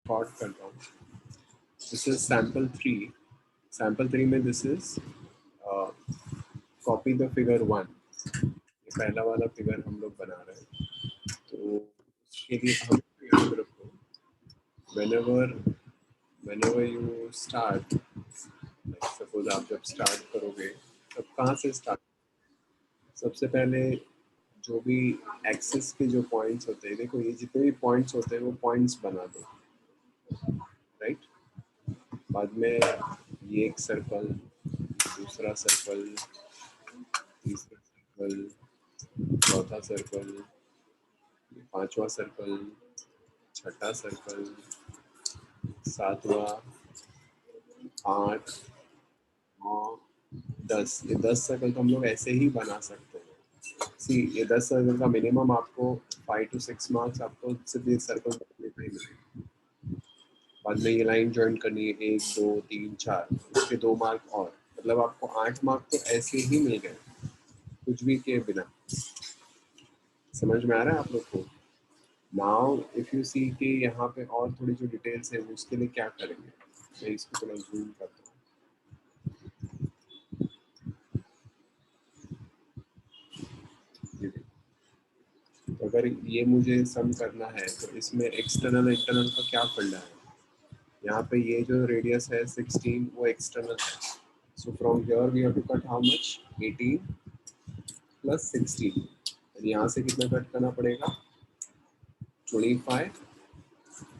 Record करता हूँ. This is sample 3. Sample 3 में this is copy the figure 1. ये पहला वाला फिगर हम लोग बना रहे हैं. तो उसके लिए हम याद रखो, whenever you start, like suppose आप जब स्टार्ट करोगे तब कहाँ से स्टार्ट. सबसे पहले जो भी एक्सिस के जो पॉइंट्स होते हैं, देखो ये जितने भी पॉइंट्स होते हैं वो पॉइंट्स बना दो, राइट. बाद में ये एक सर्कल, दूसरा सर्कल, तीसरा सर्कल, चौथा सर्कल, पांचवा सर्कल, छठा सर्कल, सातवां, 8, 9, 10. ये 10 सर्कल तो हम लोग ऐसे ही बना सकते हैं. सी ये 10 सर्कल का मिनिमम आपको 5 to 6 मार्क्स आपको सिर्फ ये सर्कल बनाने पे ही मिलेंगे. बाद में ये लाइन ज्वाइन करनी है 1, 2, 3, 4, उसके 2 मार्क और, मतलब आपको 8 मार्क तो ऐसे ही मिल गए कुछ भी किए बिना. समझ में आ रहा है आप लोग को. नाउ इफ यू सी कि यहाँ पे और थोड़ी जो डिटेल्स है उसके लिए क्या करेंगे. मैं इसको थोड़ा जूम करता हूँ. तो अगर ये मुझे सम करना है तो इसमें एक्सटर्नल इंटरनल का क्या फंडा है. यहाँ पे ये जो रेडियस है 16 वो एक्सटर्नल है. So from here we have to cut how much, 18 plus 16. और यहाँ से कितना कट करना पड़ेगा, 25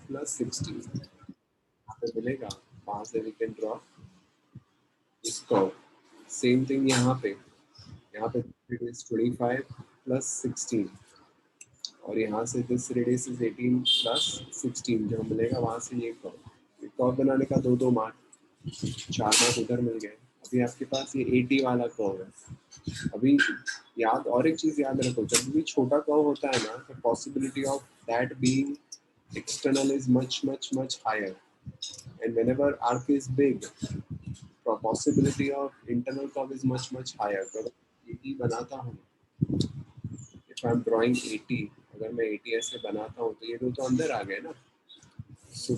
प्लस 16. यहाँ पे मिलेगा. वहाँ से we can draw this curve. Same thing यहाँ पे इट इज 25 प्लस 16 और यहाँ से दिस रेडियस इज 18 प्लस 16. जो मिलेगा वहाँ से ये कर्व बनाने का 2 मार्क, 4 मार्क उधर मिल गए. अभी आपके पास ये 80 वाला कर्व है. अभी याद, और एक चीज याद रखो, जब भी छोटा कर्व होता है ना, तो possibility of that being external is much much much higher. And whenever arc is big, possibility of internal curve is much much higher. तो अगर 80 बनाता हूँ, if I'm drawing 80, अगर मैं 80 ऐसे बनाता हूँ तो ये दो तो अंदर आ गए ना. So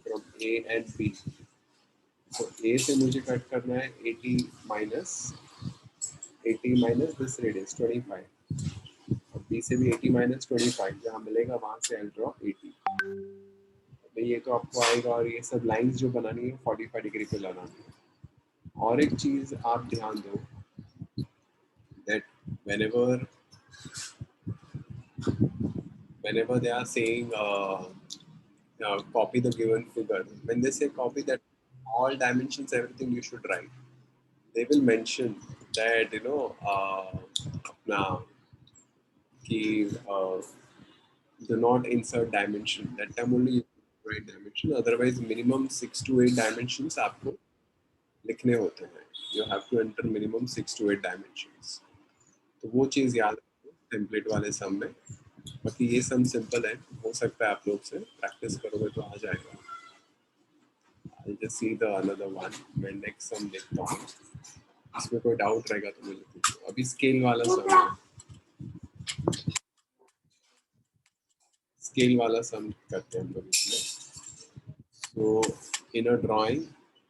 from A and B, so A से मुझे कट करना है 80 minus this radius 25, और B से भी 80 minus 25 जहाँ मिलेगा वहाँ से I'll draw 80. ये तो आपको आएगा. और ये सब लाइंस जो बनानी है 45 डिग्री पे लगानी है. और एक चीज आप ध्यान दो, that whenever they are saying copy the given figure, when they say copy, that all dimensions, everything you should write. They will mention that अपना कि do not insert dimension. That time only you write dimension. Otherwise minimum 6 to 8 dimensions आपको लिखने होते हैं. You have to enter minimum 6 to 8 dimensions. तो वो चीज़ याद रखो टेम्पलेट वाले सम में. बाकी ये सम सिंपल है, हो सकता है आप लोग से प्रैक्टिस करोगे तो आ जाएगा. I'll just see the another one. मैं नेक्स्ट सम देखता हूँ. इसमें कोई डाउट रहेगा तो मुझे पूछो. अभी स्केल वाला सम है. स्केल वाला सम करते हैं हम लोग इसमें. So in a drawing,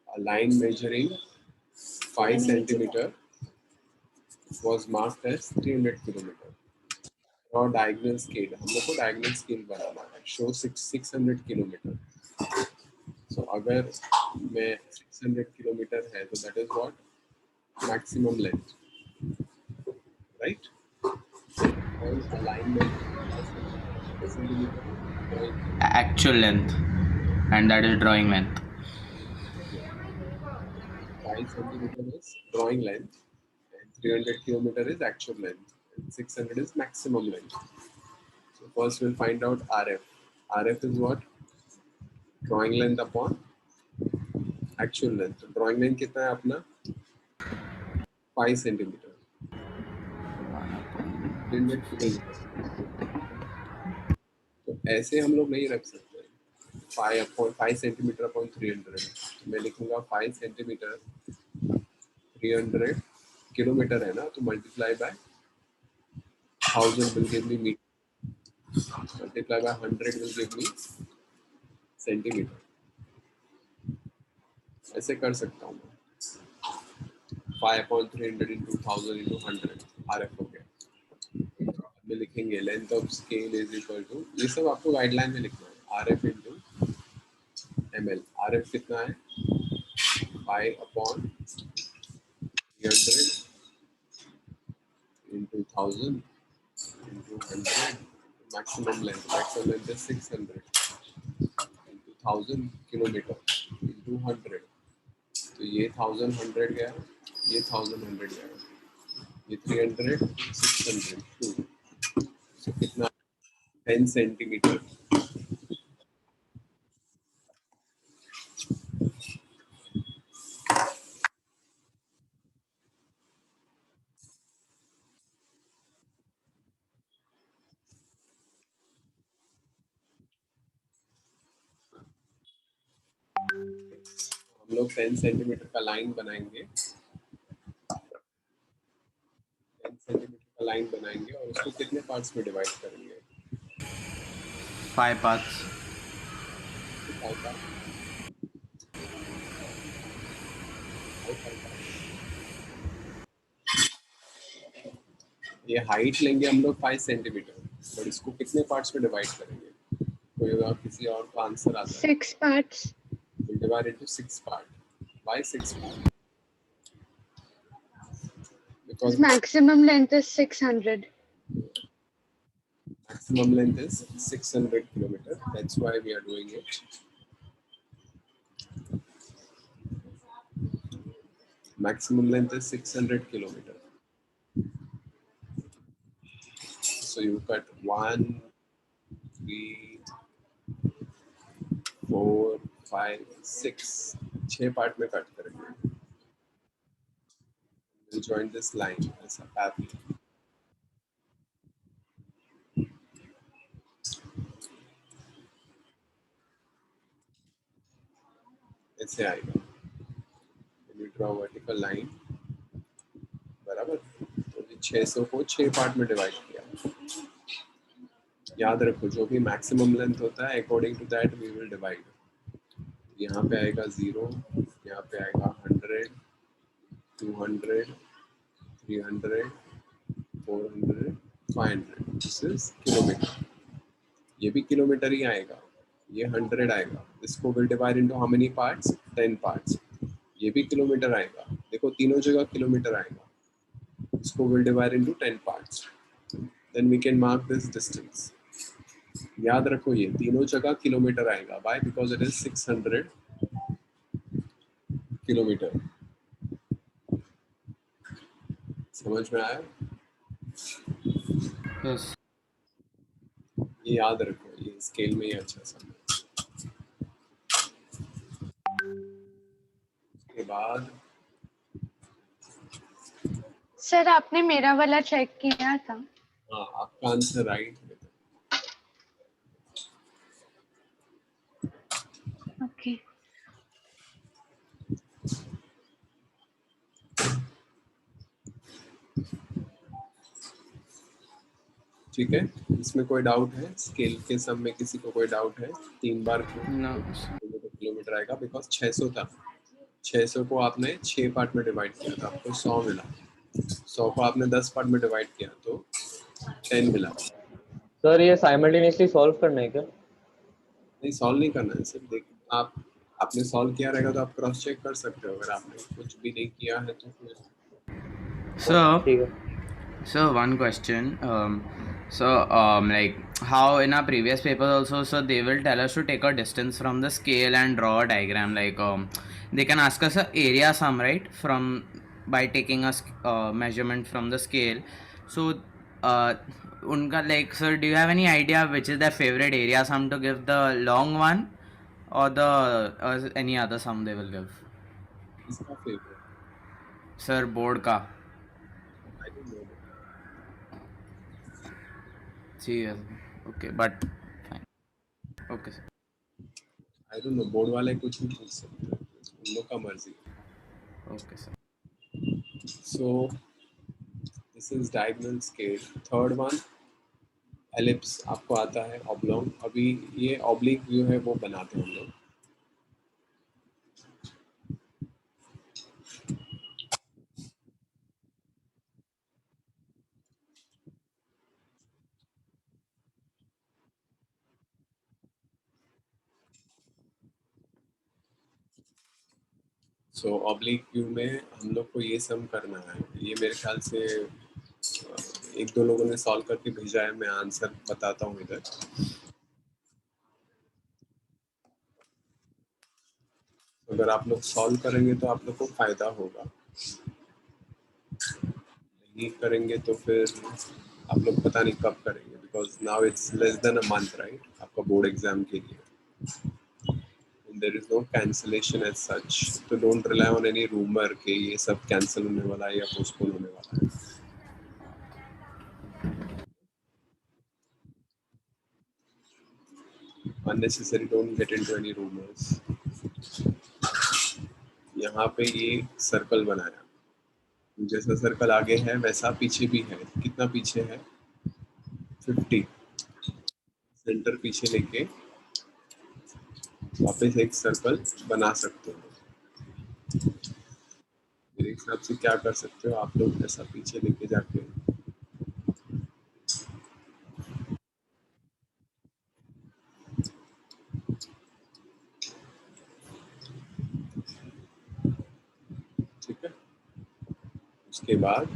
a line measuring 5 centimeter was marked as 300 kilometer. और डायगोनल स्केल, हम लोग को डायगोनल स्केल बनाना है. Show 600 kilometre. सो अगर मैं 600 किलोमीटर है तो that is what maximum length, right. Actual length, and that is drawing length. 5 centimeter is drawing length and 300 kilometer is actual length and 600 is maximum length. So first we'll find out RF. RF is what? Drawing length upon actual length. So drawing length कितना है अपना? 5 centimeter. 300 kilometer. तो ऐसे हम लोग नहीं रख सकते. 5 सेंटीमीटर अपॉन 300. मैं लिखूंगा 5 सेंटीमीटर 300 किलोमीटर है ना, तो multiply by 1000 will give me meter. Multiply by 100 will give me centimetre. ऐसे कर सकता हूँ मैं 5/300 into 1000 into 100 RF हो गया। में लिखेंगे length of scale is equal to, ये सब आपको गाइडलाइन में लिखना है, RF into ml। RF कितना है 5/300 into 1000 into 100। maximum length is 600 into 1000 kilometre into 100। तो ये 1100 गया, ये 1100 गया, ये 300 600 2। so कितना 10 सेंटीमीटर। हम लोग 10 सेंटीमीटर का लाइन बनाएंगे, 10 सेंटीमीटर का लाइन बनाएंगे और उसको कितने पार्ट्स में डिवाइड करेंगे 5 parts. 5 पार्ट। ये हाइट लेंगे हम लोग 5 सेंटीमीटर, और इसको कितने पार्ट्स में डिवाइड करेंगे, कोई और किसी और का आंसर आता है 6 parts. we'll divide into 6 part। why 6 part? because Maximum length is 600. maximum length is 600 kilometer, that's why we are doing it। maximum length is 600 kilometer, so you cut 1 3 4 5 6 6 part में cut करेंगे। we'll join this line as a path। ऐसे आएगा, you draw vertical line, बराबर। तो ये 600 को 6 part में divide किया। याद रखो जो भी मैक्सिमम लेंथ होता है according to that we will divide. यहाँ पे आएगा 0, यहाँ पे आएगा 100 200 300 400 500, दिस इज किलोमीटर। ये भी किलोमीटर ही आएगा, ये 100 आएगा। इसको will divide into how many parts 10 parts. ये भी किलोमीटर आएगा, देखो तीनों जगह किलोमीटर आएगा। इसको will divide into 10 parts, then we can mark this distance. याद रखो ये तीनों जगह किलोमीटर आएगा, by because it is 600 kilometre. समझ में आया? Yes. ये याद रखो, ये स्केल में ही अच्छा समझ। उसके बाद सर आपने मेरा वाला चेक किया था? हाँ, आपका आंसर राइट है। ओके। ठीक है, इसमें कोई डाउट है? स्केल के सम में किसी को कोई डाउट है? 3 बार No. किलोमीटर आएगा बिकॉज 600 था। 600 को आपने 6 पार्ट में डिवाइड किया था, आपको 100 मिला। 100 को आपने 10 पार्ट में डिवाइड किया तो 10 मिला। सर ये साइमल्टेनियसली सॉल्व करना है क्या? नहीं, सॉल्व नहीं करना है, सिर्फ देख आपने सॉल्व किया रहेगा तो आप क्रॉस चेक कर सकते हो। अगर आपने कुछ भी नहीं किया है तो फिर ठीक है। So one question. Like how in our previous papers also, so they will tell us to take a distance from the scale and draw a diagram. Like they can ask us a area sum, right? From by taking a measurement from the scale. So unka like, sir, do you have any idea which is their favorite area sum to give, the long one or the any other sum they will give? इसका favourite Sir, board का. I don't know. Yes. Okay, but fine. Okay, sir. I don't know, board वाले कुछ भी पूछ सकते हैं, उन लोग का मर्जी। Okay, sir. So this is diagonal scale। Third one, ellipse आपको आता है, ऑब्लॉन्ग। अभी ये ऑब्लिक व्यू है वो बनाते हैं हम लोग। सो ऑब्लिक व्यू में हम लोग को ये सम करना है। ये मेरे ख्याल से एक दो लोगों ने सॉल्व करके भेजा है, मैं आंसर बताता हूँ इधर। अगर आप लोग सॉल्व करेंगे तो आप लोग को फायदा होगा, नहीं करेंगे तो फिर आप लोग पता नहीं कब करेंगे, because now it's less than a month right आपका बोर्ड एग्जाम के लिए। There is no cancellation as such, तो don't rely on any rumour कि ये सब कैंसिल होने वाला है या पोस्टपोन होने वाला है। unnecessary, don't get into any rumors। यहाँ पे ये सर्कल बनाया, जैसा सर्कल आगे है वैसा पीछे भी है। कितना पीछे है? 50। सेंटर पीछे लेके वापस एक सर्कल बना सकते हो। मेरे हिसाब से क्या कर सकते हो आप लोग, ऐसा पीछे लेके जाके ठीक है। उसके बाद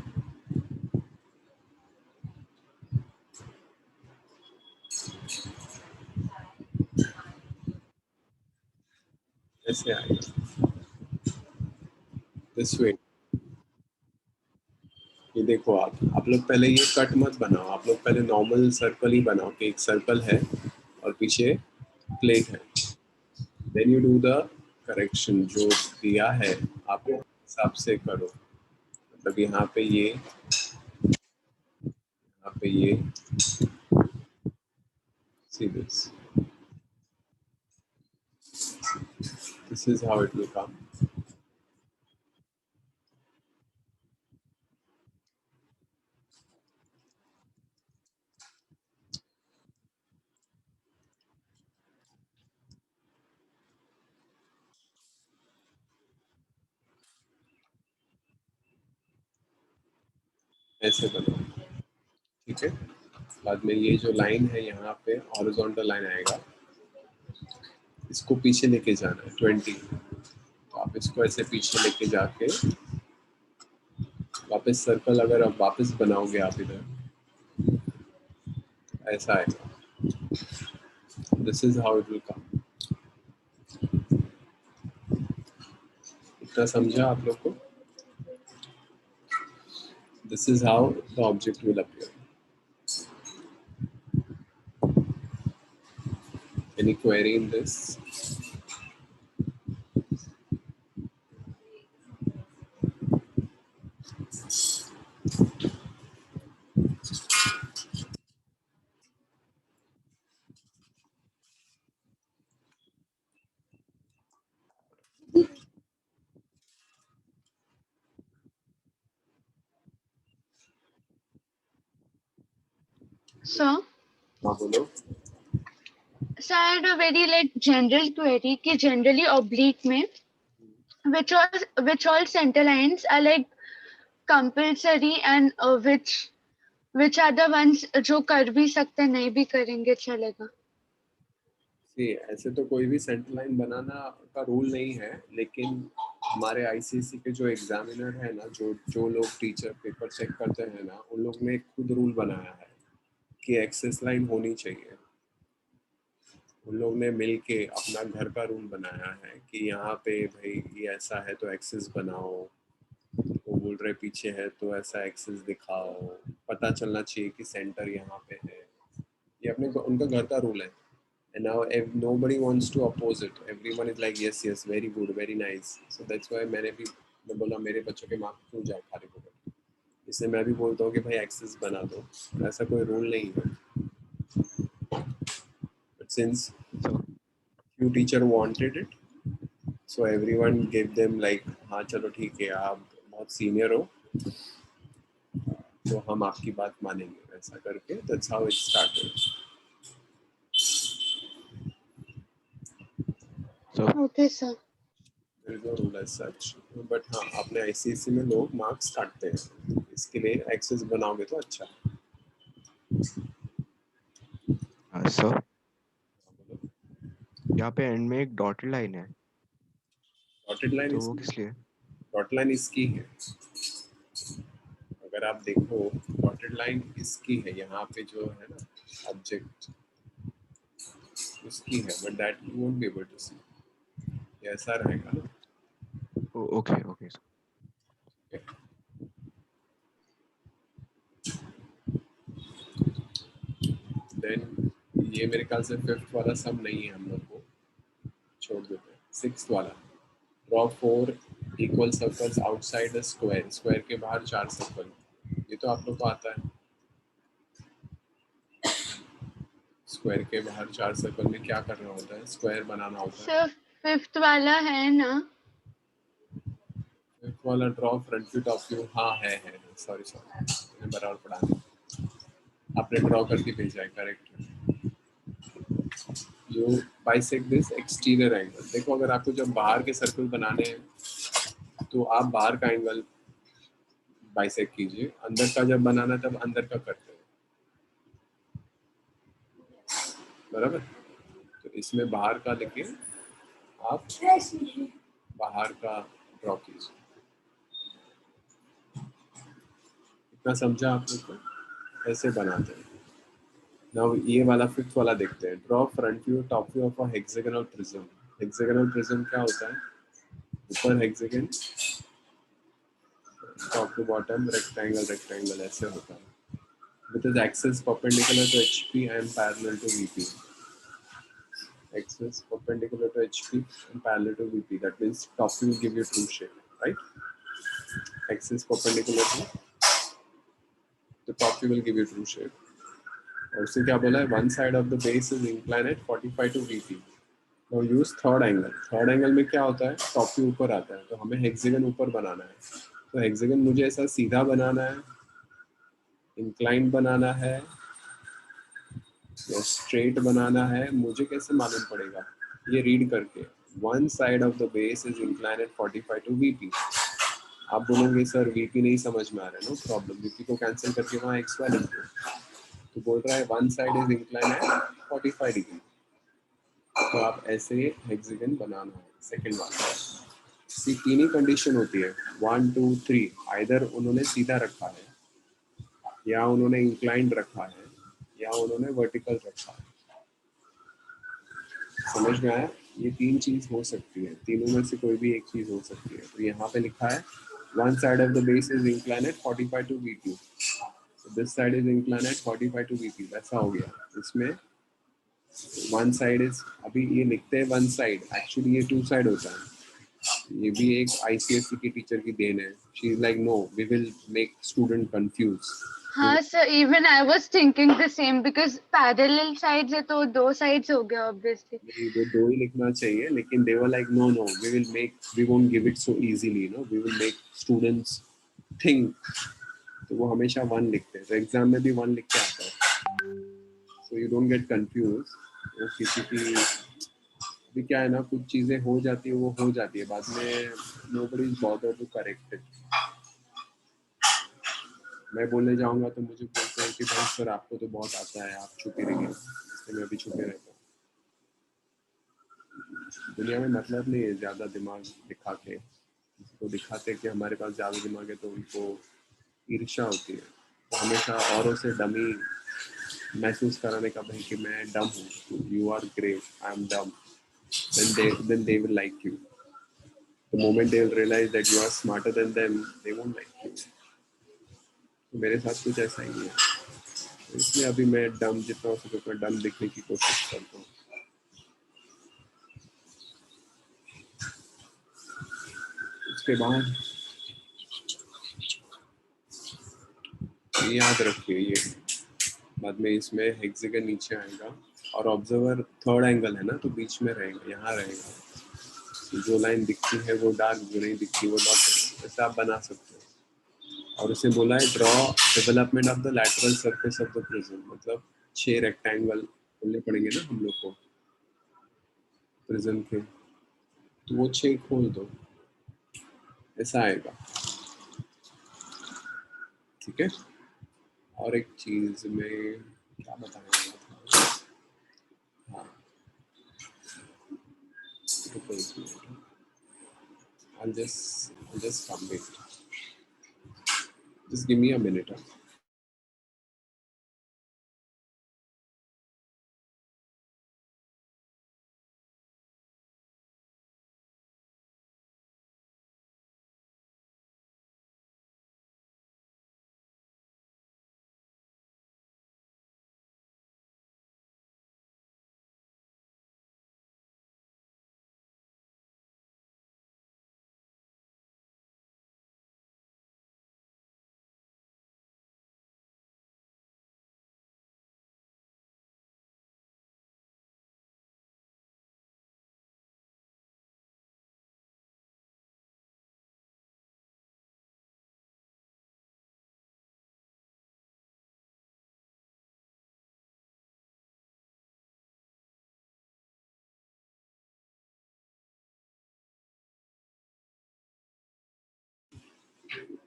ऐसे आएगा दिस वे। ये देखो आप लोग पहले ये कट मत बनाओ, आप लोग पहले नॉर्मल सर्कल ही बनाओ कि एक सर्कल है और पीछे प्लेट है। Then you do the correction, जो दिया है आप हिसाब से करो। मतलब यहाँ पे ये see this is how it will come। ऐसे बनाओ ठीक है। बाद में ये जो लाइन है यहाँ पे हॉरिजॉन्टल लाइन आएगा, इसको पीछे लेके जाना है 20। तो आप इसको ऐसे पीछे लेके जाके वापस सर्कल अगर आप वापस बनाओगे आप इधर ऐसा आएगा। This is how it will come. इतना समझा आप लोग को? This is how the object will appear. Any query in this? Sir हाँ बोलो। Sir I had a very like general query कि जनरली ऑब्लिक में which all center lines are like compulsory and which are the ones जो कर भी सकते नहीं भी करेंगे चलेगा? See, ऐसे तो कोई भी सेंटर लाइन बनाना का रूल नहीं है, लेकिन हमारे आईसीएसई के जो एग्जामिनर है ना, जो लोग टीचर पेपर चेक करते हैं ना, उन लोग ने खुद रूल बनाया है कि एक्सेस लाइन होनी चाहिए। उन लोग ने मिलके अपना घर का रूल बनाया है कि यहाँ पे भाई ये ऐसा है तो एक्सेस बनाओ, वो बोल रहे पीछे है तो ऐसा एक्सेस दिखाओ, पता चलना चाहिए कि सेंटर यहाँ पे है। ये अपने उनका घर का रूल है। And now nobody wants to oppose it, everyone is like yes yes very good very nice, so that's why मैं बोला मेरे बच्चों के मार्क्स क्यों जाए खाली फोकट, इसलिए मैं भी बोलता हूँ कि भाई एक्सेस बना दो, ऐसा कोई रूल नहीं है। But since few teacher wanted it, so everyone gave them like हाँ चलो ठीक है आप बहुत सीनियर हो तो हम आपकी बात मानेंगे, ऐसा करके that's how it started. So Okay, sir. There is no rule as such, but हाँ आपने ICSE में लोग मार्क्स काटते हैं, इसके लिए एक्सेस बनाओगे तो अच्छा है। सर यहाँ पे एंड में एक डॉटेड लाइन है, डॉटेड लाइन तो वो किस लिए? डॉट लाइन इसकी है, अगर आप देखो डॉटेड लाइन इसकी है, यहाँ पे जो है ना ऑब्जेक्ट उसकी है, but that you won't be able to see, ये ऐसा रहेगा ना। Okay okay sir. देन ये मेरे ख्याल से 5th वाला सब नहीं है, हम लोग को छोड़ देते हैं। 6th वाला, draw 4 equal circles outside the square, square के बाहर 4 सर्कल, ये तो आप लोग को आता है। स्क्वायर के बाहर 4 सर्कल में क्या करना होता है, स्क्वायर बनाना होता है। सर 5th वाला है ना? 5th वाला draw front view top view, हाँ है सॉरी मैंने बराबर पढ़ा है, आपने ड्रॉ करके भेजा है, करेक्ट है। You bisect this exterior angle, देखो अगर आपको जब बाहर के सर्कल बनाने हैं तो आप बाहर का एंगल बाइसेक्ट कीजिए, अंदर का जब बनाना तब अंदर का करते हैं, बराबर। तो इसमें बाहर का लिखे, आप बाहर का ड्रॉ कीजिए। इतना समझा आप लोग को, ऐसे बनाते हैं। नाउ ये वाला 5th वाला देखते हैं, draw front view top view of a hexagonal prism. Hexagonal prism क्या होता है, ऊपर hexagon, top to bottom rectangle ऐसे होता है, with its axis perpendicular to HP and parallel to VP. Axis perpendicular to HP and parallel to VP. That means top view will give you true shape, right? Axis perpendicular to the top view will give you true shape. और उससे क्या बोला है, one side of the base is inclined at 45 to VP. Now use third angle. Third angle में क्या होता है, top view ऊपर आता है, तो हमें हेक्सागन ऊपर बनाना है। तो हेक्सागन मुझे ऐसा सीधा बनाना है, इंक्लाइन बनाना है या स्ट्रेट बनाना है, मुझे कैसे मालूम पड़ेगा, ये रीड करके। One side of the base is incline at 45 to VP. आप बोलोगे सर वीपी नहीं समझ में आ रहा है, नो प्रॉब्लम, वीपी को कैंसिल करके वहाँ एक्स वाई लिख दो। तो बोल रहा है one side is incline at 45 degree, तो आप ऐसे हेक्सागन बनाना है। सेकेंड वाला, सी तीन ही कंडीशन होती है, 1 2 3, आइदर उन्होंने सीधा रखा है, या उन्होंने इंक्लाइंड रखा है, या उन्होंने वर्टिकल रखा है। समझ में आया, ये तीन चीज हो सकती है, तीनों में से कोई भी एक चीज हो सकती है। तो यहाँ पे लिखा है one side of the base is inclined at 45 to VP, so this side is inclined at 45 to VP, वैसा हो गया। इसमें वन साइड इज, अभी ये लिखते हैं वन साइड, एक्चुअली ये टू साइड होता है। ये भी एक ICSE की टीचर की देन है, she is like no we will make student confused. हाँ sir, even I was thinking the same, because parallel sides है तो दो साइड्स हो गया ऑब्वियसली। नहीं, वो दो ही लिखना चाहिए, लेकिन they were like no we won't give it so easily, we will make students think, तो वो हमेशा वन लिखते हैं, तो एग्जाम में भी वन लिख के आता है, so you don't get confused। वो किसी की भी क्या है ना, कुछ चीजें हो जाती है, वो हो जाती है, बाद में nobody is bothered to correct it। मैं बोलने जाऊंगा तो मुझे बोलते हैं कि भाई सर आपको तो बहुत आता है, आप छुपे रहिए, इसलिए मैं भी छुपे रहता हूँ। दुनिया में मतलब नहीं है ज़्यादा दिमाग दिखा के, किसी को दिखाते कि हमारे पास ज़्यादा दिमाग है तो उनको ईर्ष्या होती है, तो हमेशा औरों से डमी महसूस कराने का, भाई कि मैं डम हूँ, you are great, I am dumb, then they will like you। The moment they will realize that you are smarter than them, they won't like you। तो मेरे साथ कुछ ऐसा ही है, इसलिए अभी मैं डम जितना हो सके उतना डम दिखने की कोशिश करता हूँ। उसके बाद याद रखिए, ये बाद में इसमें हेक्सागन नीचे आएगा और ऑब्जर्वर थर्ड एंगल है ना, तो बीच में रहेगा, यहाँ रहेगा, तो जो लाइन दिखती है वो डार्क, जो नहीं दिखती वो डॉट, ऐसे आप बना सकते हो। और उसे बोला है draw development of the lateral surface of the prism, मतलब 6 रेक्टेंगल खोलने पड़ेंगे ना हम लोग को प्रिज्म के, तो वो 6 खोल दो, ऐसा आएगा। ठीक है। और एक चीज में क्या बताया था, हाँ रुको एक minute, I'll just come back. Just give me a minute.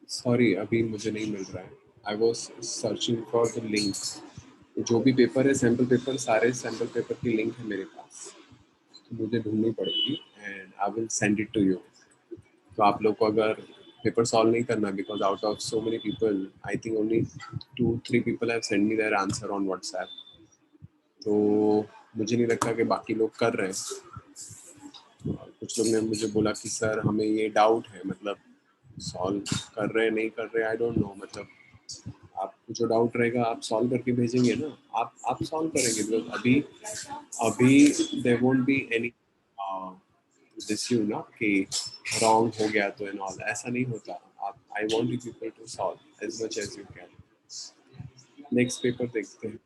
Sorry अभी मुझे नहीं मिल रहा है, I was searching for the link. जो भी पेपर है सैम्पल पेपर, सारे सैम्पल पेपर की लिंक है मेरे पास, तो मुझे ढूंढनी पड़ेगी and I will send it to you. तो आप लोग को अगर पेपर सॉल्व नहीं करना, because out of so many people I think only 2-3 people have send me their answer on WhatsApp, तो मुझे नहीं लगता कि बाकी लोग कर रहे हैं। और कुछ लोग ने मुझे बोला कि सर हमें ये डाउट है, मतलब सॉल्व कर रहे नहीं कर रहे आई डोंट नो, मतलब आपको जो डाउट रहेगा आप सॉल्व करके भेजेंगे ना, आप सॉल्व करेंगे, बिकॉज अभी अभी there won't be any this you ना कि रॉन्ग हो गया तो एंड ऑल, ऐसा नहीं होता। आप I want you people to solve as much as you can. Next paper देखते हैं।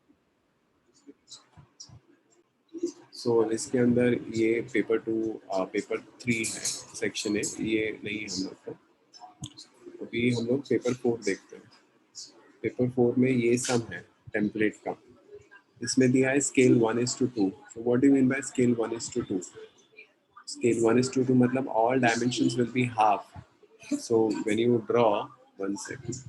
सो इसके अंदर ये पेपर 2 पेपर 3 है, सेक्शन है, ये नहीं है हम लोग को। अभी हम लोग पेपर 4 देखते हैं। पेपर 4 में ये सम है टेम्पलेट का, इसमें दिया है scale 1:2। So what do you mean by scale 1:2? Scale 1:2 मतलब all dimensions will be half. So when you draw, one second.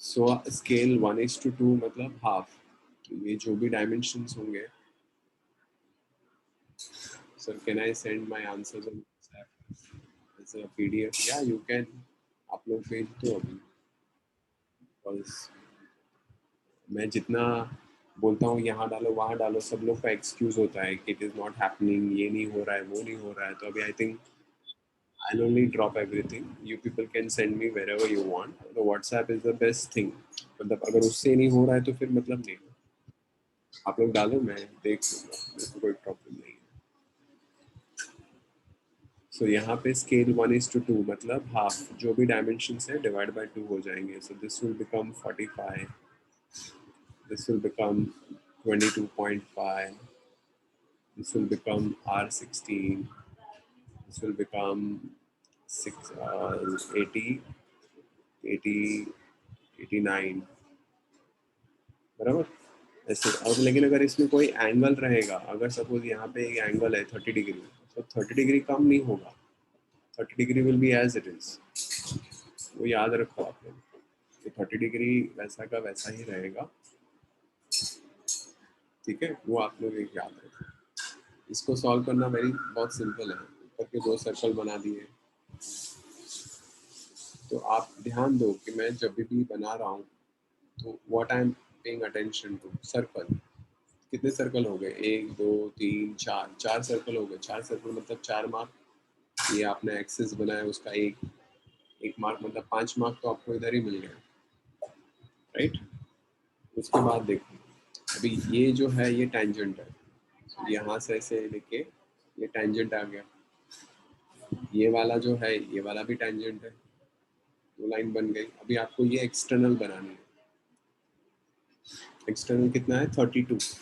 So scale 1:2 मतलब half, तो ये जो भी dimensions होंगे, sir can I send my answers on WhatsApp as a PDF? Yeah you can, आप लोग भेज दो अभी, because मैं जितना बोलता हूँ यहाँ डालो वहाँ डालो, सब लोग का एक्सक्यूज होता है कि इट इज़ नॉट हैपनिंग, ये नहीं हो रहा है, वो नहीं हो रहा है। तो अभी I think I'll only drop everything. You people can send me wherever you want. The WhatsApp is the best thing. मतलब अगर उससे नहीं हो रहा है तो फिर मतलब नहीं, आप लोग डालो, मैं देख लूँगा, मेरे को कोई प्रॉब्लम नहीं है। सो यहाँ पे स्केल 1:2 मतलब हाफ, जो भी डायमेंशंस है डिवाइड बाय 2 हो जाएंगे। So this will become 45, this will become 22.5, this will become R16, this will become 80, 89, बराबर ऐसे। और लेकिन अगर इसमें कोई एंगल रहेगा, अगर सपोज यहाँ पे एक एंगल है 30 डिग्री, तो 30 डिग्री कम नहीं होगा, 30 degree will be as it is. वो याद रखो आप लोग कि 30 डिग्री वैसा का वैसा ही रहेगा। ठीक है, वो आप लोग एक याद रखो। इसको सॉल्व करना वेरी बहुत सिंपल है, ऊपर के 2 सर्कल बना दिए। तो आप ध्यान दो कि मैं जब भी बना रहा हूँ तो what I am paying attention to, circle. कितने सर्कल हो गए, 1 2 3 4, 4 सर्कल हो गए। 4 सर्कल मतलब 4 मार्क। ये आपने एक्सिस बनाया उसका एक मार्क, मतलब 5 मार्क तो आपको इधर ही मिल गया, राइट। उसके बाद देखो, अभी ये जो है ये टेंजेंट है, यहाँ से ऐसे लेके ये टेंजेंट आ गया। ये वाला जो है ये वाला भी टेंजेंट है, 2 लाइन बन गई। अभी आपको ये एक्सटर्नल बनानी है, एक्सटर्नल कितना है 32,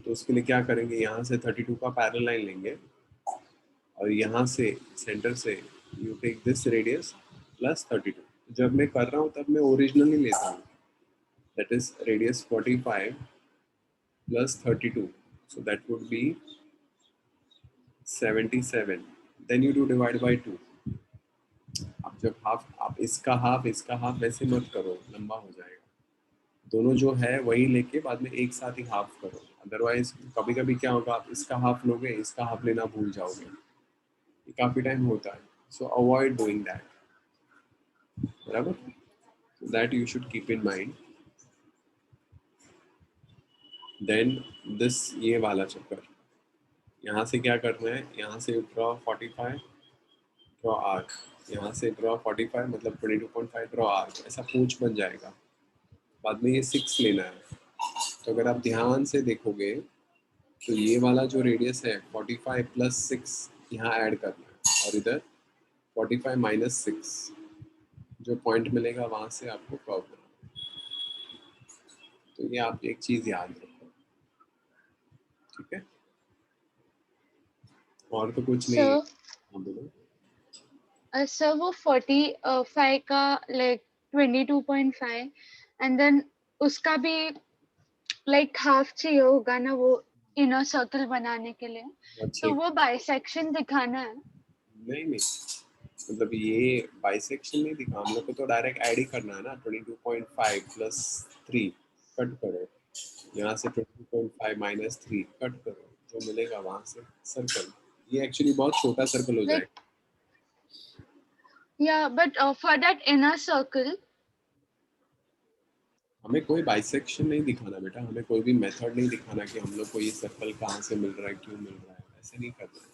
तो उसके लिए क्या करेंगे, यहाँ से 32 का पैरेलल लाइन लेंगे और यहाँ से सेंटर से you take this radius plus 32। जब मैं कर रहा हूँ तब मैं ओरिजिनल ही लेता हूँ, that is radius 45 plus 32, so that would be 77, then you do divide by 2। अब जब हाफ, आप इसका हाफ वैसे मत करो, लंबा हो जाएगा, दोनों जो है वही लेके बाद में एक साथ ही हाफ करो, अदरवाइज कभी कभी क्या होगा, आप इसका हाफ लोगे इसका हाफ लेना भूल जाओगे, ये काफी टाइम होता है, सो अवॉइड डूइंग दैट, बराबर, that you should keep in mind. Then this, ये वाला चक्कर, यहाँ से क्या करना है, यहाँ से ड्रॉ 45, ड्रॉ आर्क, यहाँ से ड्रॉ 45 मतलब 22.5 ड्रॉ आर्क, ऐसा पूंछ बन जाएगा, बाद में ये 6 लेना है। तो अगर आप ध्यान से देखोगे तो ये वाला जो रेडियस है 45 प्लस 6 यहाँ ऐड करना है, और इधर 45 माइनस 6 जो पॉइंट मिलेगा वहां से आपको कर्व बनाना है। तो ये आप एक चीज याद रखो, ठीक है, और तो कुछ नहीं है। हाँ, बोलो। सर वो 45 का लाइक 22.5 एंड देन उसका भी लाइक हाफ चाहिए होगा ना वो इनर सर्कल बनाने के लिए, तो वो बाइसेक्शन दिखाना है। नहीं मतलब ये बाइसेक्शन नहीं दिखा, हम लोग को तो डायरेक्ट ऐड ही करना है ना, 22.5 प्लस 3 कट करो, यहाँ से 22.5 माइनस 3 कट करो, जो मिलेगा वहां से सर्कल, ये एक्चुअली बहुत छोटा सर्कल हो जाएगा। या but for that inner circle हमें कोई बाइसेक्शन नहीं दिखाना बेटा, हमें कोई भी मेथड नहीं दिखाना कि हम लोग को ये सर्कल कहाँ से मिल रहा है, क्यों मिल रहा है, ऐसे नहीं करना है।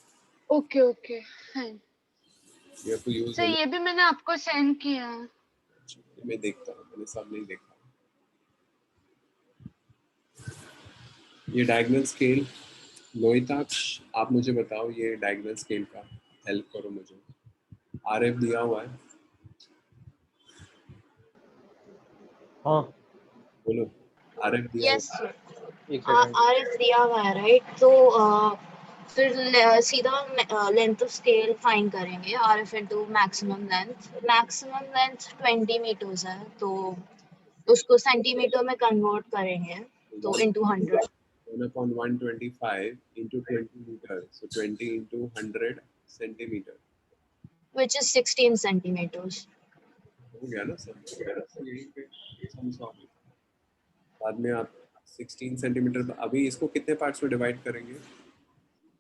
ओके ओके फाइन सर, ये भी मैंने आपको सेंड किया है। मैं देखता हूँ, मैंने सब नहीं देखा। ये डायगोनल स्केल, लोहिताक्ष आप मुझे बताओ, ये डायगोनल स्केल का हेल्प करो मुझे, आरएफ दिया हुआ है, हाँ बोलो आरएफ दिया यस हुआ है। एक सेकंड। आरएफ दिया हुआ है राइट, तो फिर सीधा लेंथ ऑफ स्केल फाइंड करेंगे, RF into maximum length 20 metres है, तो उसको सेंटीमीटर में कन्वर्ट करेंगे, तो into 100 1/125 into 20 meter, so 20 into 100 centimeter, which is 16 centimetres. हो गया ना सब, यहीं पे सम सॉल्व। बाद में आप 16 सेंटीमीटर, अभी इसको कितने पार्ट्स में डिवाइड करेंगे,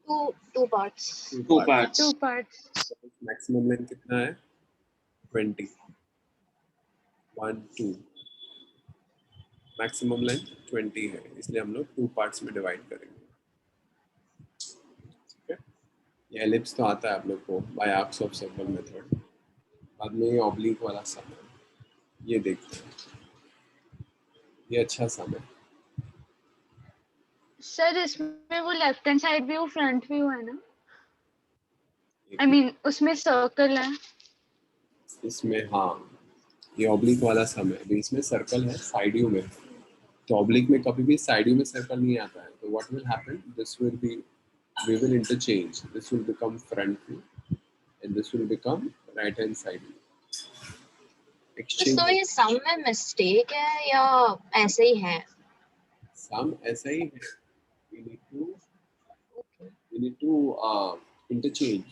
two parts. Two parts. Two parts. Maximum length कितना है 20, 1 2, मैक्सिमम लेंथ 20 है, इसलिए हम लोग 2 पार्ट्स में डिवाइड करेंगे, ठीक है। ये एलिप्स तो आता है आप लोग को by arcs of circle method, बाद में ये ऑब्लिक वाला सम है, ये देखते हैं, ये अच्छा सम है। सर इसमें वो left hand side view front view है ना, आई मीन उसमें सर्कल है। इसमें हाँ, ये ऑब्लिक वाला सम है, अभी इसमें सर्कल है साइड व्यू में, तो ऑब्लिक में कभी भी साइड व्यू में सर्कल नहीं आता है, तो what will happen, this will be, we will interchange, this will become front view and this will become right hand side view, exchange। तो ये सम में मिस्टेक है या ऐसे ही है? सम ऐसा ही है, we need to interchange।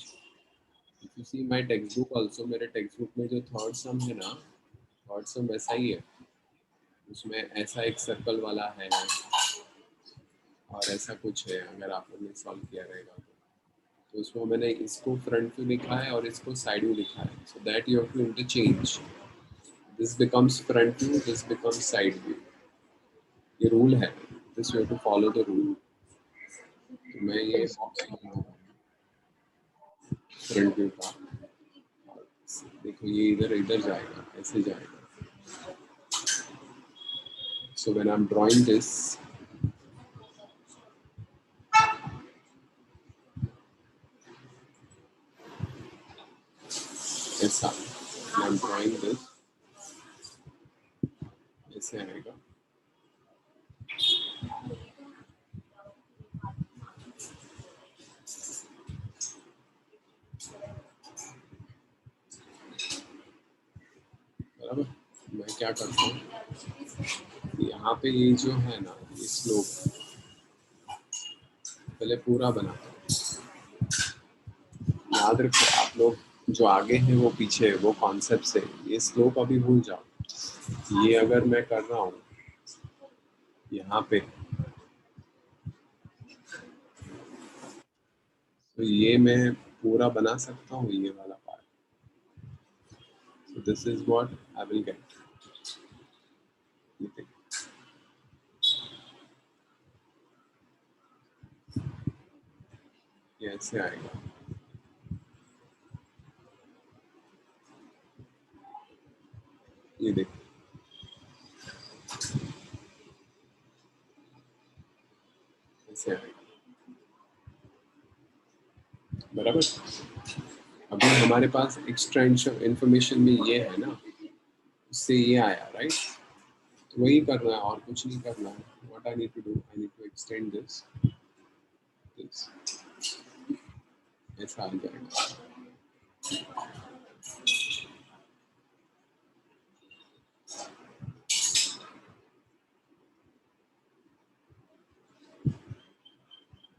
if you see my textbook also, मेरे textbook में जो थर्ड सम है ना, थर्ड सम वैसा ही है, उसमें ऐसा एक सर्कल वाला है और ऐसा कुछ है, अगर आप लोगों ने सॉल्व किया रहेगा तो उसमें मैंने इसको फ्रंट व्यू लिखा है और इसको साइड व्यू लिखा है, so that you have to interchange, this becomes front view, this becomes side view, ये रूल है, this you have to follow the rule. तो मैं ये बॉक्स बना रहा हूँ फ्रंट व्यू का, देखो ये इधर इधर जाएगा, ऐसे जाएगा, so when I am drawing this, ऐसा आई एम ड्राइंग दिस, ऐसे आएगा, बराबर। मैं क्या करता हूँ, यहाँ पे ये जो है ना, ये स्लोप पहले पूरा बनाता हूँ। याद रखो आप लोग, जो आगे हैं वो पीछे है, वो कॉन्सेप्ट से ये स्लोप अभी भूल जाओ। ये अगर मैं कर रहा हूँ यहाँ पे, तो ये मैं पूरा बना सकता हूँ ये वाला part. So this is what I will get. ये ऐसे आएगा। ये देखो, ऐसे आएगा। बराबर। अभी हमारे पास एक्स्ट्रा इंफॉर्मेशन में ये है ना, उससे ये आया, राइट? तो वही करना है और कुछ नहीं करना है। What I need to do, I need to extend this. ऐसा आ जाएगा।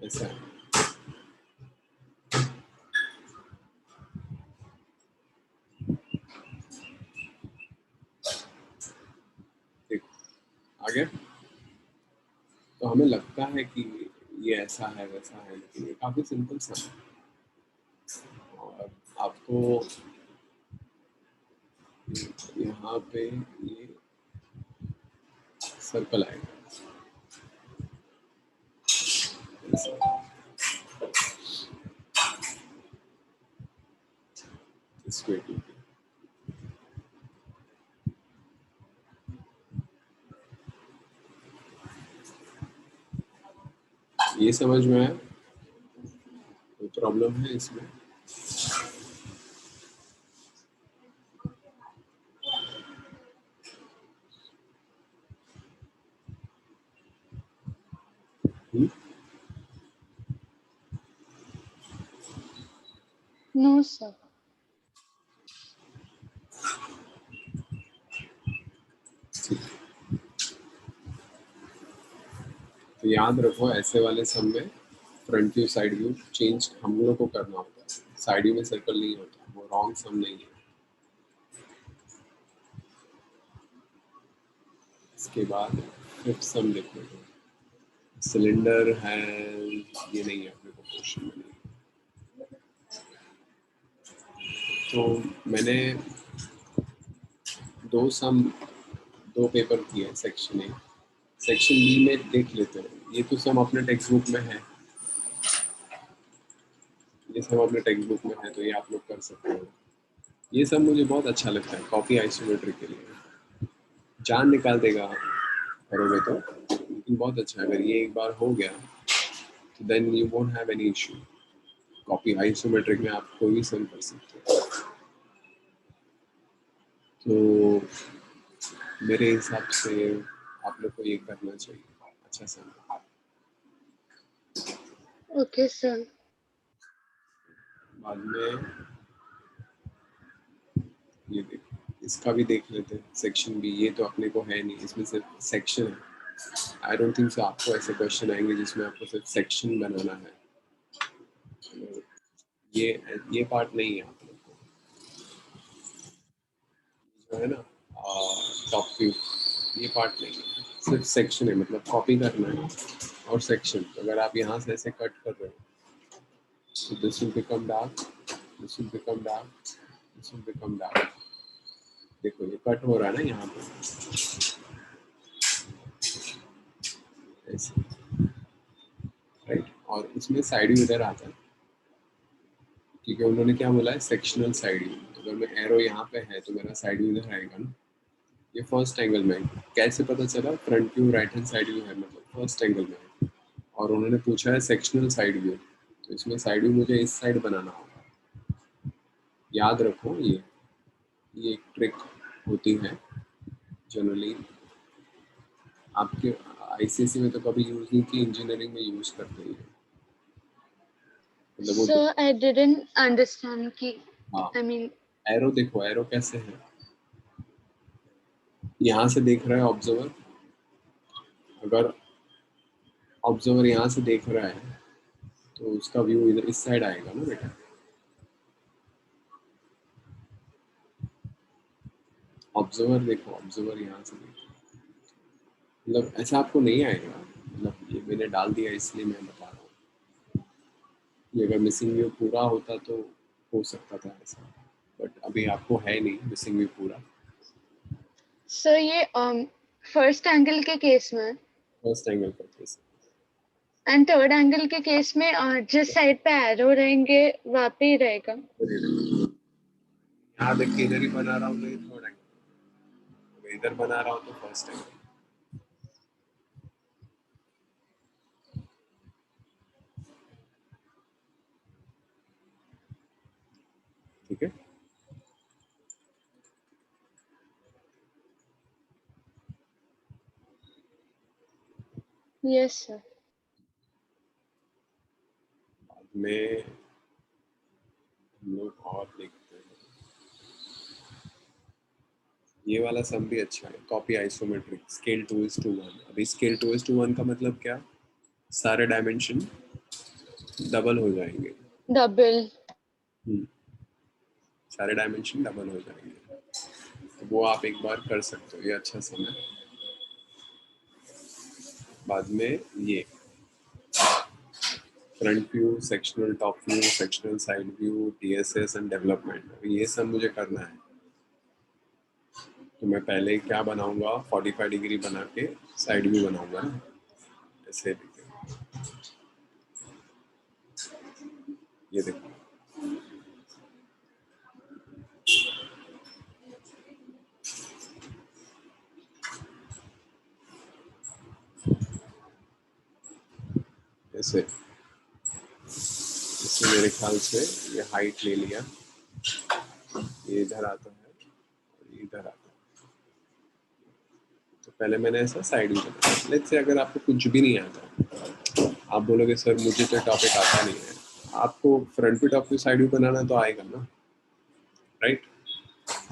ऐसा है। देखो आ गया। तो हमें लगता है कि ये ऐसा है वैसा है, लेकिन ये काफी सिंपल सा है। और आपको यहाँ पे ये सर्कल आएगा, स्क्वायर। ये समझ में आया? कोई प्रॉब्लम है इसमें? No, sir. तो याद रखो, ऐसे वाले सम में front view side view change हम लोग को करना होता है। साइड व्यू में सर्कल नहीं होता, वो रॉन्ग सम नहीं है। इसके बाद फिफ्थ सम देखो, सिलेंडर है, ये नहीं है अपने को क्वेश्चन में नहीं। तो मैंने दो पेपर किए, सेक्शन ए। सेक्शन बी में देख लेते हैं। ये तो सम अपने टेक्स्ट बुक में है, ये सब अपने टेक्स्ट बुक में है, तो ये आप लोग कर सकते हो। ये सब मुझे बहुत अच्छा लगता है कॉपी आइसोमेट्री के लिए। जान निकाल देगा करोगे तो, लेकिन बहुत अच्छा है। अगर ये एक बार हो गया तो then you won't have any issue. Copy isometric में आप कोई भी सम कर सकते हो। तो मेरे हिसाब से आप लोग को ये करना चाहिए, अच्छा सम। Okay, sir. बाद में ये देख, इसका भी देख लेते हैं, सेक्शन बी। ये तो अपने को है नहीं, इसमें सिर्फ सेक्शन है। आई डोंट थिंक सो आपको ऐसे क्वेश्चन आएंगे जिसमें आपको सिर्फ सेक्शन बनाना है। ये पार्ट नहीं है आप लोग को, जो है ना टॉप व्यू, ये पार्ट नहीं है, सिर्फ सेक्शन है। मतलब कॉपी करना है और सेक्शन। अगर आप यहाँ से ऐसे कट कर रहे हो तो this will become dark, this will become dark, this will become dark. देखो ये कट हो रहा है ना यहाँ पे ऐसे, राइट? और इसमें साइड व्यू इधर आता है, क्योंकि उन्होंने क्या बोला है, सेक्शनल साइड व्यू। अगर मैं एरो यहाँ पे है तो मेरा साइड व्यू इधर आएगा ना। ये फर्स्ट एंगल में कैसे पता चला? Front view right hand side view है, मतलब फर्स्ट एंगल में है। और उन्होंने पूछा है सेक्शनल साइड व्यू, तो इसमें साइड व्यू मुझे इस साइड बनाना होगा। याद रखो, ये एक ट्रिक होती है जनरली आपके। आईसीएससी में तो कभी यूज नहीं की, इंजीनियरिंग में यूज करते हैं। मतलब वो So I didn't understand कि हाँ, I mean एरो देखो, एरो कैसे है, यहाँ से देख रहा है ऑब्जर्वर, अगर ऑब्जर्वर यहाँ से देख रहा है तो उसका व्यू इधर इस साइड आएगा ना बेटा। ऑब्जर्वर देखो, ऑब्जर्वर यहाँ से देखो, मतलब ऐसा आपको नहीं आएगा, मतलब ये मैंने डाल दिया इसलिए मैं बता रहा हूँ। ये अगर मिसिंग व्यू पूरा होता तो हो सकता था ऐसा, बट अभी आपको है नहीं मिसिंग व्यू पूरा। so ये फर्स्ट एंगल के केस में फर्स्ट एंगल पर केस, एंड थर्ड एंगल के केस में जिस साइड पे एरो रहेंगे वहाँ पे ही रहेगा। यहाँ देख के इधर ही बना रहा हूँ तो ये थर्ड एंगल, इधर बना रहा हूँ तो फर्स्ट एंगल। ठीक है, यस सर। बाद में हम लोग और देखते हैं, ये वाला सम भी अच्छा है, कॉपी आइसोमेट्रिक स्केल 2:1। अभी स्केल 2:1 का मतलब क्या, सारे डायमेंशन डबल हो जाएंगे। डबल। सारे डायमेंशन डबल हो जाएंगे, तो वो आप एक बार कर सकते हो, ये अच्छा सम है। बाद में ये front view, sectional top view, sectional side view, TSS and development, अभी ये सब मुझे करना है। तो मैं पहले क्या बनाऊंगा, 45 डिग्री बना के साइड व्यू बनाऊंगा ना, ऐसे देखिए, ये देखो, ऐसे। इससे मेरे ख्याल से ये हाइट ले लिया, ये इधर आता है और ये इधर आता है। तो पहले मैंने ऐसा साइड व्यू बनाया। लेट्स से अगर आपको कुछ भी नहीं आता, आप बोलोगे सर मुझे तो टॉपिक आता नहीं है, आपको front view, top view, side view बनाना तो आएगा ना, राइट?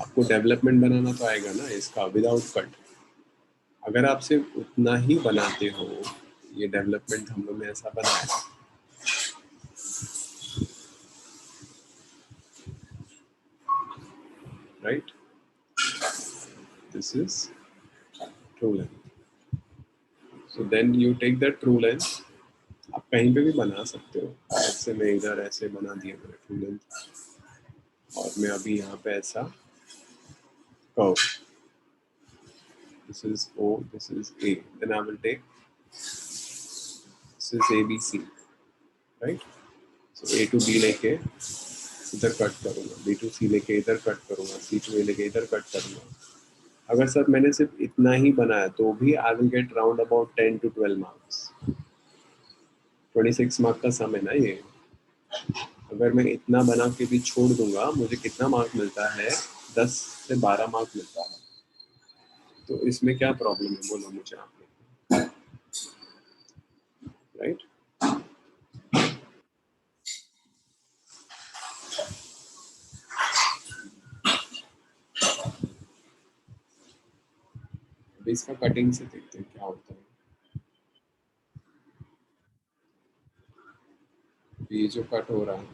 आपको डेवलपमेंट बनाना तो आएगा ना इसका विदाउट कट। अगर आप सिर्फ उतना ही बनाते हो, ये डेवलपमेंट हम लोग ने ऐसा बनाया, right? This is true length, so then you take the true length. आप कहीं पे भी बना सकते हो, ऐसे मैं इधर ऐसे बना दिया मैंने ट्रू लेंथ, और मैं अभी यहाँ पे ऐसा curve, this is O, this is A, then I will take, this is ABC, right? So A to B लेके इधर कट करूँगा, B to C लेके इधर कट करूँगा, C to A लेके इधर कट करूँगा। अगर सर मैंने सिर्फ इतना ही बनाया तो भी I will get round about 10 to 12 marks। 26 mark का सम है ना ये। अगर मैं इतना बना के भी छोड़ दूंगा, मुझे कितना मार्क मिलता है, 10 से 12 मार्क मिलता है। तो इसमें क्या प्रॉब्लम है बोलो मुझे आप, राइट? अभी इसका कटिंग से देखते हैं क्या होता है। ये जो कट हो रहा है,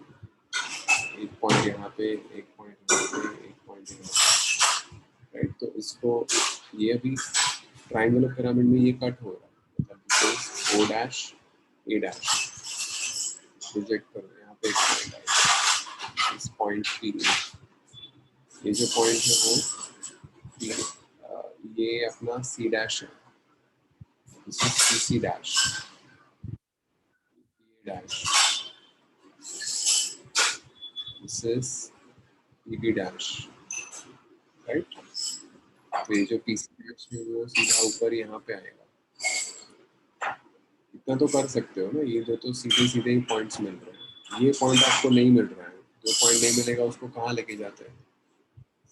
एक पॉइंट यहाँ पे, एक पॉइंट यहाँ पे, एक पॉइंट यहाँ पे, राइट? तो इसको, ये अभी ट्राइंगुलर पिरामिड में ये कट हो रहा है, मतलब O dash A dash project करो, यहाँ पे एक पॉइंट आएगा, इस पॉइंट P, ये जो पॉइंट है वो P, ये अपना C डैश है, C dash, dash, this is EB dash, right? तो ये जो पीसी है वो सीधा ऊपर यहाँ पे आएगा। इतना तो कर सकते हो ना, ये जो तो सीधे सीधे ही पॉइंट्स मिल रहे हैं, ये पॉइंट आपको नहीं मिल रहा है, जो पॉइंट नहीं मिलेगा उसको कहाँ लेके जाते हैं,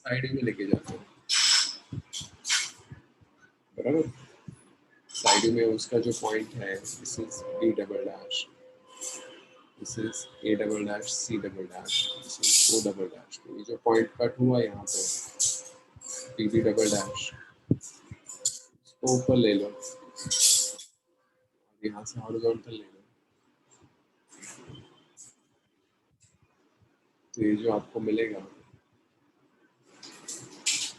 साइड में लेके जाते हैं, बराबर? साइड में उसका जो पॉइंट है, this is B double dash, this is A double dash C double dash, this is O double dash. तो ये जो पॉइंट कट हुआ यहाँ पे पी बी डबल डैश, इसको ऊपर ले लो, यहाँ से हॉरिजॉन्टल ले लो, तो ये जो आपको मिलेगा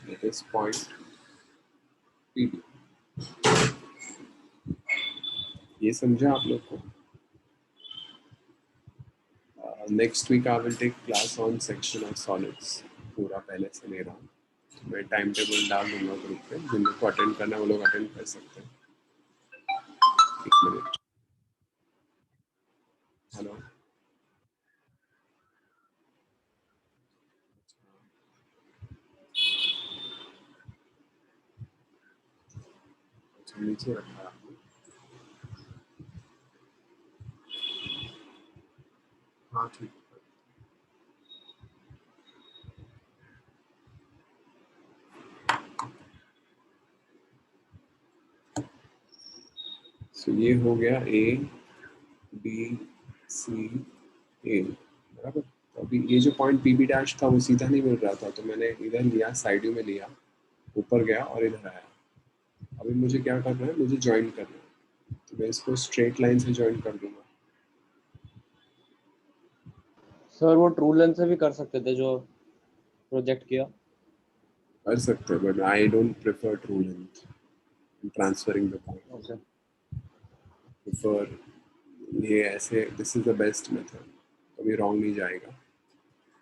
it is point PD। ये समझा आप लोग को? Next week I will take class on section of solids, पूरा पहले से ले रहा हूँ। तो मैं टाइम टेबल डाल दूंगा ग्रुप पे, जिन लोग को अटेंड करना है वो लोग अटेंड कर सकते हैं। एक मिनट, हेलो, अच्छा नीचे रखा है आपने? हाँ ठीक है। तो ये हो गया ए बी सी ए, बराबर। तो अभी ये जो पॉइंट पी बी डैश था वो सीधा नहीं मिल रहा था, तो मैंने इधर लिया, साइड में लिया, ऊपर गया और इधर आया। अभी मुझे क्या करना है, मुझे ज्वाइन करना है, तो मैं इसको स्ट्रेट लाइन से ज्वाइन कर दूंगा। सर वो ट्रू लेंथ से भी कर सकते थे जो प्रोजेक्ट किया। कर सकते हैं, but I don't prefer true length transferring the point. Okay prefer ये ऐसे, this is the best method, कभी रॉन्ग नहीं जाएगा,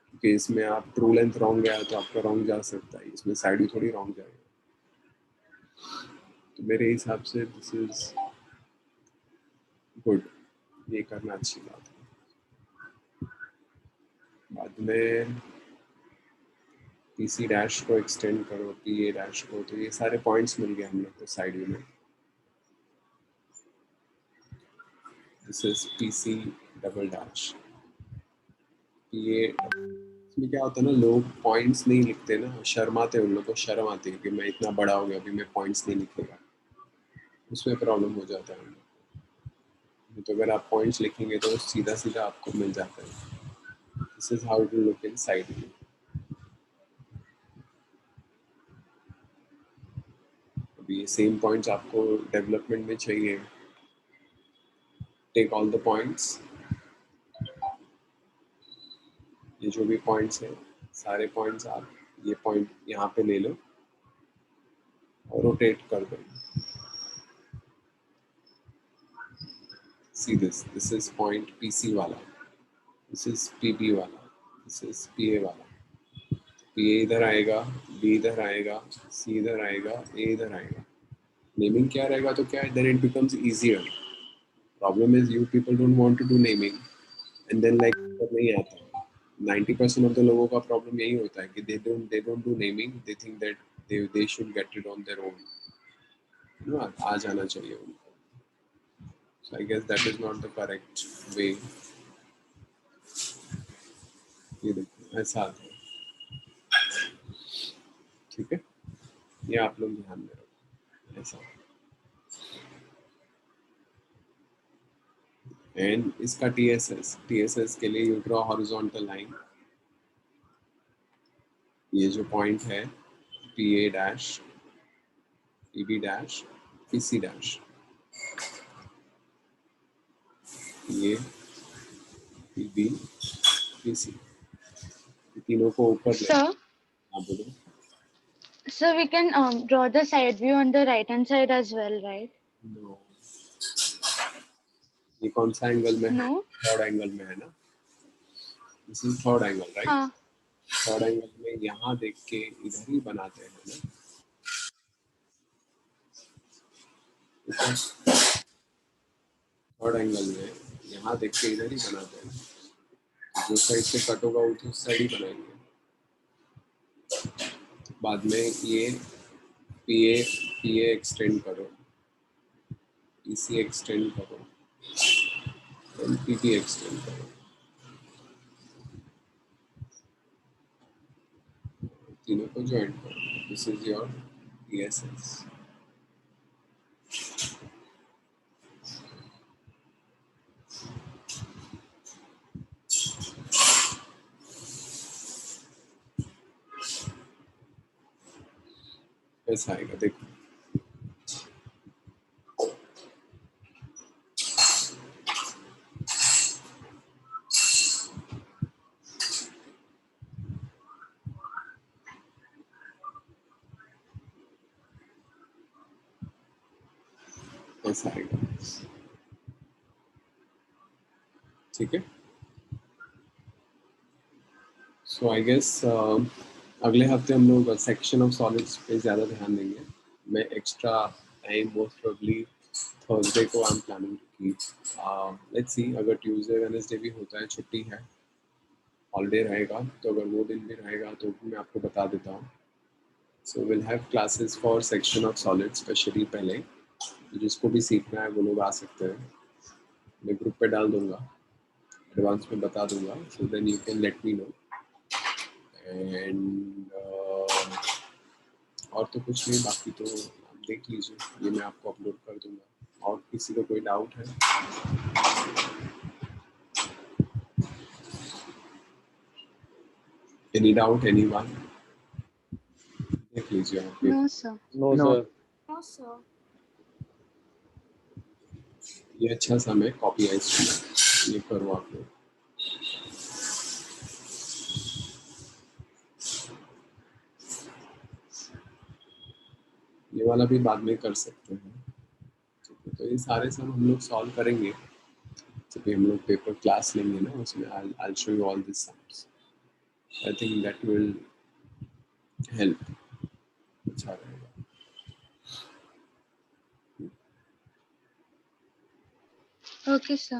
क्योंकि इसमें आप ट्रू लेंथ रॉन्ग गया तो आपका रॉन्ग जा सकता है, इसमें साइड भी थोड़ी रॉन्ग जाएगा। तो मेरे हिसाब से दिस इज गुड, ये करना अच्छी बात है। बाद में पी सी डैश को एक्सटेंड करो, पी ए डैश को, तो ये सारे पॉइंट्स मिल गए हम लोग को साइड में। This is P C double dash, P A. इसमें क्या होता है ना, लोग पॉइंट्स नहीं लिखते ना, शर्माते, उन लोग को शर्म आती है कि मैं इतना बड़ा हो गया, अभी मैं पॉइंट्स नहीं लिखेगा, उसमें प्रॉब्लम हो जाता है। तो अगर आप पॉइंट्स लिखेंगे तो सीधा सीधा आपको मिल जाता है। This is how to look in side view. अभी ये सेम पॉइंट्स आपको डेवलपमेंट में चाहिए, टेक ऑल द पॉइंट्स, ये जो भी पॉइंट्स हैं सारे पॉइंट्स आप ये पॉइंट यहाँ पे ले लो और रोटेट कर दो। See this is point P C वाला, दिस इज पी बी वाला, दिस इज पी ए वाला। पी ए इधर आएगा, बी इधर आएगा, सी इधर आएगा, ए इधर आएगा। नेमिंग क्या रहेगा तो क्या है, then it becomes easier. Problem is you people don't want to do naming, and then like नहीं आता। 90% ऑफ द लोगों का प्रॉब्लम यही होता है कि they don't do naming, they think that they should get it on their own, you know, आ जाना चाहिए उनको। So I guess that is not the correct way. ये देखो ऐसा आता है, ठीक है, ये आप लोग ध्यान में रखो ऐसा। एंड इसका टीएसएस के लिए यू ड्रॉ हॉरिजॉन्टल लाइन। ये जो पॉइंट है P A dash, P B dash, P C dash, ये पी बी पी सी, तीनों को ऊपर ले। Sir, हाँ बोलो। so we can draw the side view on the right hand side as well, right? No. ये कौन सा एंगल में है? No? थर्ड एंगल में है ना, this is third angle right. हाँ थर्ड एंगल में यहाँ देख के इधर ही बनाते हैं ना, थर्ड एंगल में यहाँ देख के इधर ही बनाते हैं, जो साइड से कट होगा वो उस साइड ही बनाएंगे। बाद में ये पी ए एक्सटेंड करो, पी सी एक्सटेंड करो, पी बी एक्सटेंड करो, तीनों को ज्वाइन करो। This is your TSS. ऐसा आएगा, देखो ऐसा आएगा, ठीक है। सो आई गेस अगले हफ्ते हम लोग सेक्शन ऑफ सॉलिड्स पे ज़्यादा ध्यान देंगे। मैं extra time most probably Thursday को I am planning to keep, let's see, अगर ट्यूसडे वेडनेसडे भी होता है, छुट्टी है, हॉलीडे रहेगा, तो अगर वो दिन भी रहेगा तो मैं आपको बता देता हूँ। So will have classes for section of solids specially पहले, जिसको भी सीखना है वो लोग आ सकते हैं, मैं ग्रुप पे डाल दूंगा, एडवांस में बता दूंगा, so then you can let me know. And और तो कुछ नहीं, बाकी तो आप देख लीजिए, ये मैं आपको अपलोड कर दूंगा। और किसी को कोई डाउट है? Any doubt, anyone? देख लीजिए आप ये। No, sir. No No. Sir. No, sir. ये अच्छा सा मैं कॉपी आइस ये करो आप लोग। ये वाला भी बाद में कर सकते हैं, ठीक है। तो ये सारे सब हम लोग सॉल्व करेंगे जब हम लोग पेपर क्लास लेंगे ना, उसमें I show you all this sums. I think that will help, अच्छा रहेगा। Okay, sir.